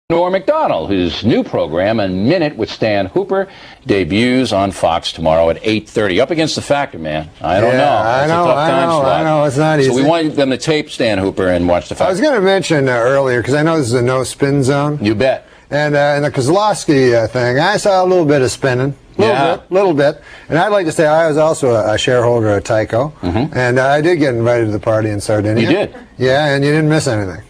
Norm Macdonald, whose new program, A Minute with Stan Hooper, debuts on Fox tomorrow at 8:30. Up against the Factor, man. I don't know. I know. It's not easy. So we want them to tape Stan Hooper and watch the Factor. I was going to mention earlier, because I know this is a no-spin zone. You bet. And in the Kozlowski thing, I saw a little bit of spinning. Little bit. And I'd like to say I was also a shareholder at Tyco. And I did get invited to the party in Sardinia. You did? Yeah, and you didn't miss anything.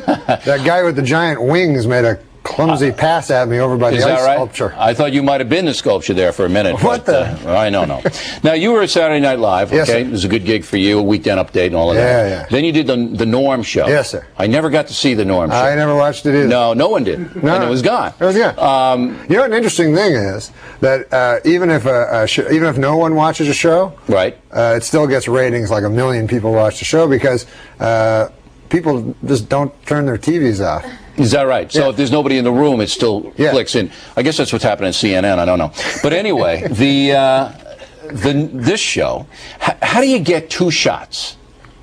That guy with the giant wings made a clumsy pass at me over by the ice sculpture. I thought you might have been the sculpture there for a minute. What but, I know. Now, you were at Saturday Night Live, okay? Yes, sir. It was a good gig for you, a weekend update and all of that. Yeah. Then you did the Norm show. Yes, sir. I never got to see the Norm show. I never watched it either. No one did. No, and it was gone. It was gone. You know, an interesting thing is that even if no one watches a show, right, it still gets ratings. Like 1 million people watch the show because people just don't turn their TVs off. Is that right? So if there's nobody in the room, it still clicks in. I guess that's what's happening at CNN. I don't know. But anyway, this show, how do you get 2 shots?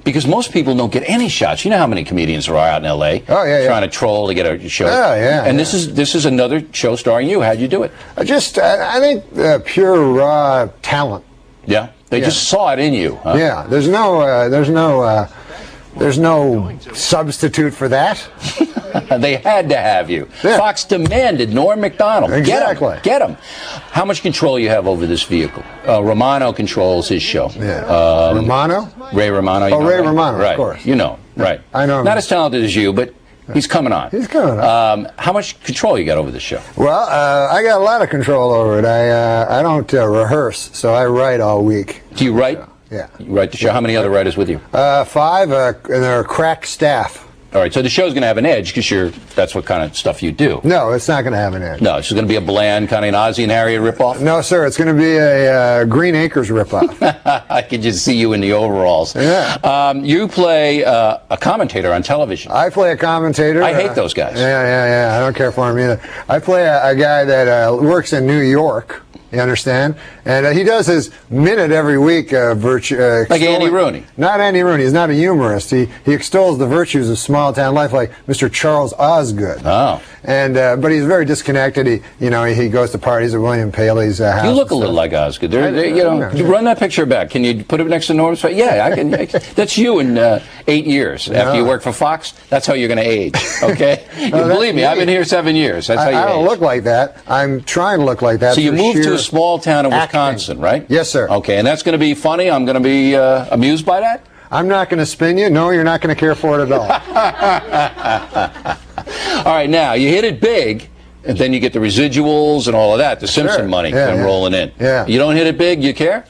Because most people don't get any shots. You know how many comedians there are out in L.A. Trying to troll to get a show. And this is another show starring you. How'd you do it? I think pure raw talent. Yeah, they just saw it in you. Huh? Yeah, there's no substitute for that. They had to have you. Yeah. Fox demanded Norm Macdonald. Exactly. Get him. How much control you have over this vehicle? Romano controls his show. Yeah. Romano? Ray Romano. Oh, Ray Romano, right. Of course. You know, right. I know him. Not as talented as you, but he's coming on. He's coming on. How much control you got over this show? Well, I got a lot of control over it. I don't rehearse, so I write all week. Do you write? Yeah. You write the show. How many other writers with you? 5, and they're a crack staff. All right, so the show's going to have an edge because that's what kind of stuff you do. No, it's not going to have an edge. No, it's going to be a bland kind of an Ozzie and Harriet ripoff? No, sir, it's going to be a Green Acres ripoff. I could just see you in the overalls. Yeah. You play a commentator on television. I play a commentator. I hate those guys. Yeah. I don't care for him either. I play a guy that works in New York. You understand? And he does his minute every week. Like Andy Rooney. Not Andy Rooney. He's not a humorist. He extols the virtues of small town life, like Mr. Charles Osgood. Oh. And but he's very disconnected. He goes to parties at William Paley's house. You look a little like Osgood. Run that picture back. Can you put it next to Norm's face? Yeah, I can. That's you in 8 years after you work for Fox. That's how you're going to age. Okay. Believe me, I've been here 7 years. That's how you age. I don't look like that. I'm trying to look like that. So you moved to a small town in Wisconsin, right? Yes, sir. Okay, and that's going to be funny. I'm going to be amused by that. I'm not going to spin you. No, you're not going to care for it at all. All right, now you hit it big, and then you get the residuals and all of that. The Simpson money come rolling in. Yeah. You don't hit it big, you care?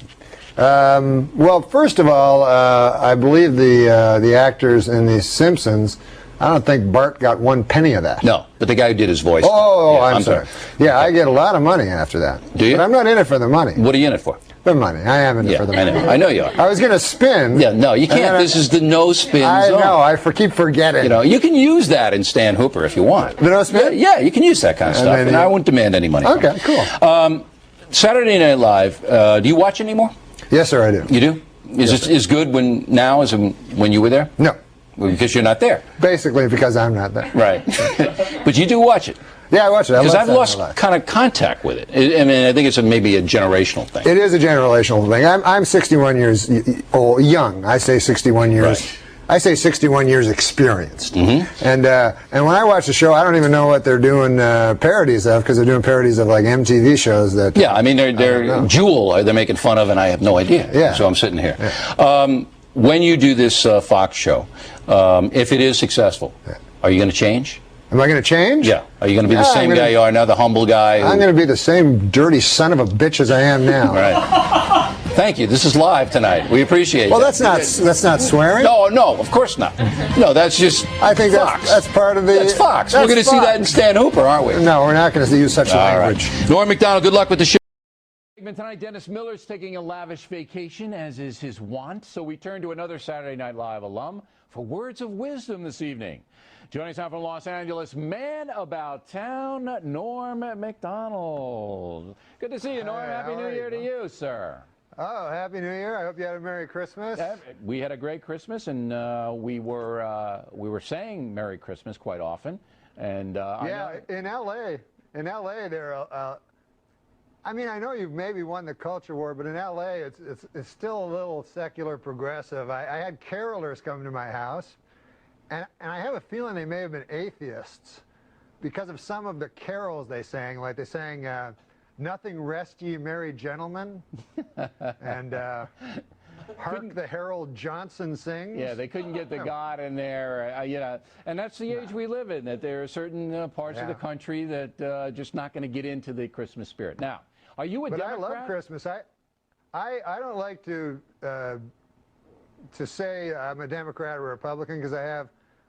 Well, first of all, I believe the actors in The Simpsons. I don't think Bart got 1 penny of that. No, but the guy who did his voice. Oh, I'm sorry. Yeah, I get a lot of money after that. Do you? But I'm not in it for the money. What are you in it for? The money. I am in it for the money. I know you are. I was going to spin. Yeah, no, you can't. This is the no-spin zone. I know. I keep forgetting. You can use that in Stan Hooper if you want. The no-spin? Yeah, you can use that kind of stuff, and I won't demand any money. Okay, cool. Saturday Night Live, do you watch anymore? Yes, sir, I do. You do? Is it as good now as when you were there? No. Well, because you're not there. Basically, because I'm not there. Right. But you do watch it. Yeah, I watch it. Because I've lost kind of contact with it. I mean, I think it's maybe a generational thing. It is a generational thing. I'm 61 years old, young. I say 61 years. Right. I say 61 years experienced. And when I watch the show, I don't even know what they're doing parodies of, because they're doing parodies of like MTV shows that. Yeah, I mean they're Jewel. They're making fun of, and I have no idea. Yeah. So I'm sitting here. Yeah. When you do this Fox show, if it is successful, are you going to change? Am I going to change? Yeah. Are you going to be the same guy you are now, the humble guy? I'm going to be the same dirty son of a bitch as I am now. Right. Thank you. This is live tonight. We appreciate it. Well, that's not swearing. No, of course not. No, that's just I think Fox. That's part of the. That's Fox. We're going to see that in Stan Hooper, aren't we? No, we're not going to use such language. Right. Norm Macdonald, good luck with the show. Tonight, Dennis Miller's taking a lavish vacation, as is his wont, so we turn to another Saturday Night Live alum for words of wisdom this evening. Joining us now from Los Angeles, man about town, Norm Macdonald. Good to see you, Norm. Happy New Year to you, sir. Oh, Happy New Year. I hope you had a Merry Christmas. We had a great Christmas, and we were saying Merry Christmas quite often. And yeah, in LA, there. I mean, I know you've maybe won the culture war, but in LA, it's still a little secular progressive. I had carolers come to my house, and I have a feeling they may have been atheists because of some of the carols they sang. Like they sang, "Nothing Rest Ye Merry Gentlemen," and "Hark the Herald Johnson Sings." Yeah, they couldn't get the God in there, you know, and that's the age we live in, that there are certain parts of the country that just not going to get into the Christmas spirit. Now, are you a Democrat? But I love Christmas. I don't like to say I'm a Democrat or Republican because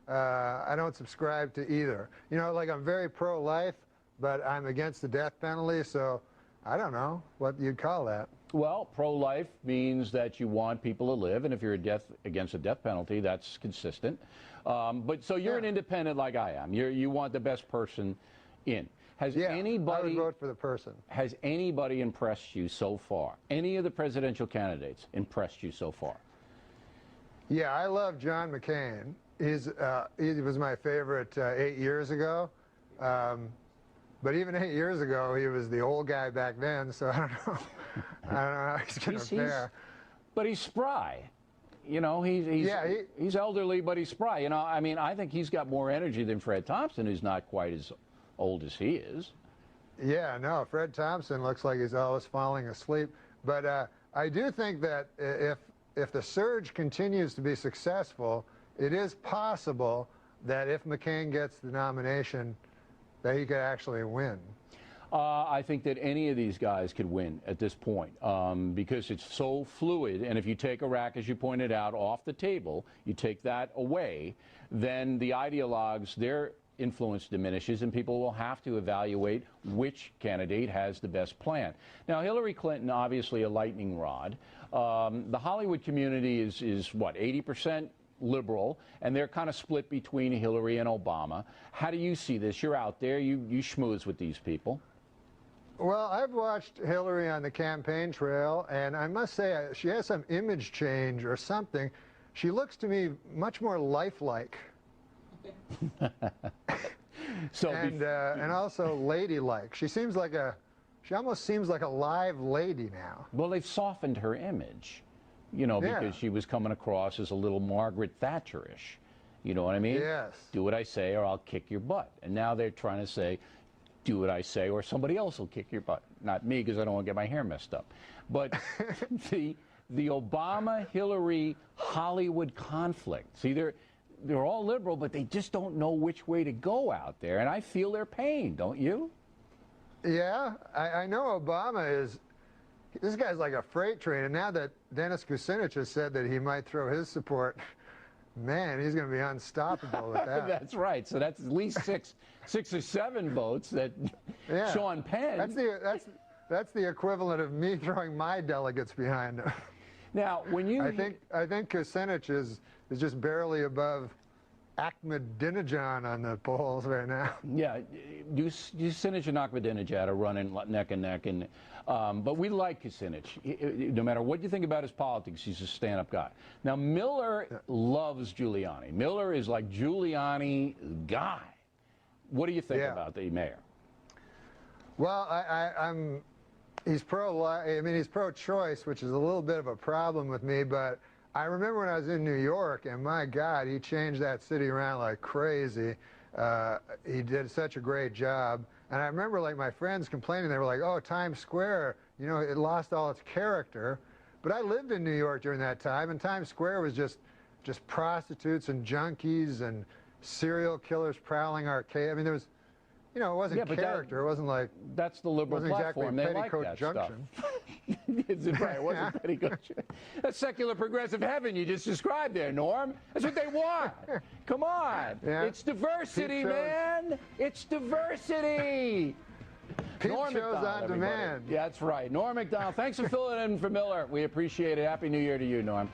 I don't subscribe to either. You know, like I'm very pro-life, but I'm against the death penalty, so I don't know what you'd call that. Well, pro-life means that you want people to live, and if you're against a death penalty, that's consistent. But so you're an independent like I am. You want the best person in. Has anybody? I would vote for the person. Has anybody impressed you so far? Any of the presidential candidates impressed you so far? Yeah, I love John McCain. He was my favorite 8 years ago. But even 8 years ago, he was the old guy back then, so I don't know. I don't know how he's going to fare. But he's spry. You know, he's elderly, but he's spry. You know, I mean, I think he's got more energy than Fred Thompson, who's not quite as old as he is. Yeah, no, Fred Thompson looks like he's always falling asleep. But I do think that if the surge continues to be successful, it is possible that if McCain gets the nomination, that he could actually win. I think that any of these guys could win at this point because it's so fluid. And if you take Iraq, as you pointed out, off the table, you take that away, then the ideologues, their influence diminishes, and people will have to evaluate which candidate has the best plan. Now, Hillary Clinton, obviously a lightning rod. The Hollywood community is what, 80% liberal, and they're kind of split between Hillary and Obama. How do you see this? You're out there, you schmooze with these people. Well, I've watched Hillary on the campaign trail, and I must say she has some image change or something. She looks to me much more lifelike. And also ladylike. She almost seems like a live lady now. Well, they've softened her image, you know, because she was coming across as a little Margaret Thatcher-ish. You know what I mean? Yes. Do what I say or I'll kick your butt. And now they're trying to say, do what I say or somebody else will kick your butt. Not me, because I don't want to get my hair messed up. But the Obama-Hillary Hollywood conflict, see, they're all liberal, but they just don't know which way to go out there. And I feel their pain, don't you? Yeah, I know this guy's like a freight train. And now that Dennis Kucinich has said that he might throw his support, man, he's going to be unstoppable with that. That's right. So that's at least six or seven votes that Sean Penn. That's the equivalent of me throwing my delegates behind him. Now, when you I think Kucinich is just barely above Ahmadinejad on the polls right now. Yeah, Kucinich and Ahmadinejad are running neck and neck, and but we like Kucinich. No matter what you think about his politics, he's a stand-up guy. Now, Miller loves Giuliani. Miller is like Giuliani guy. What do you think about the mayor? Well, he's pro-choice, which is a little bit of a problem with me, but I remember when I was in New York, and my God, he changed that city around like crazy. He did such a great job. And I remember like my friends complaining, they were like, oh, Times Square, you know, it lost all its character. But I lived in New York during that time, and Times Square was just prostitutes and junkies and serial killers prowling arcade. I mean, there was, you know, it wasn't character. It wasn't like, that's the liberal platform. Exactly they like that Junction. Stuff. Right, it wasn't Petticoat. That's secular progressive heaven you just described there, Norm. That's what they want. Come on. Yeah. It's diversity, man. It's diversity. Norm Macdonald on demand. Yeah, that's right. Norm Macdonald, thanks for filling in for Miller. We appreciate it. Happy New Year to you, Norm.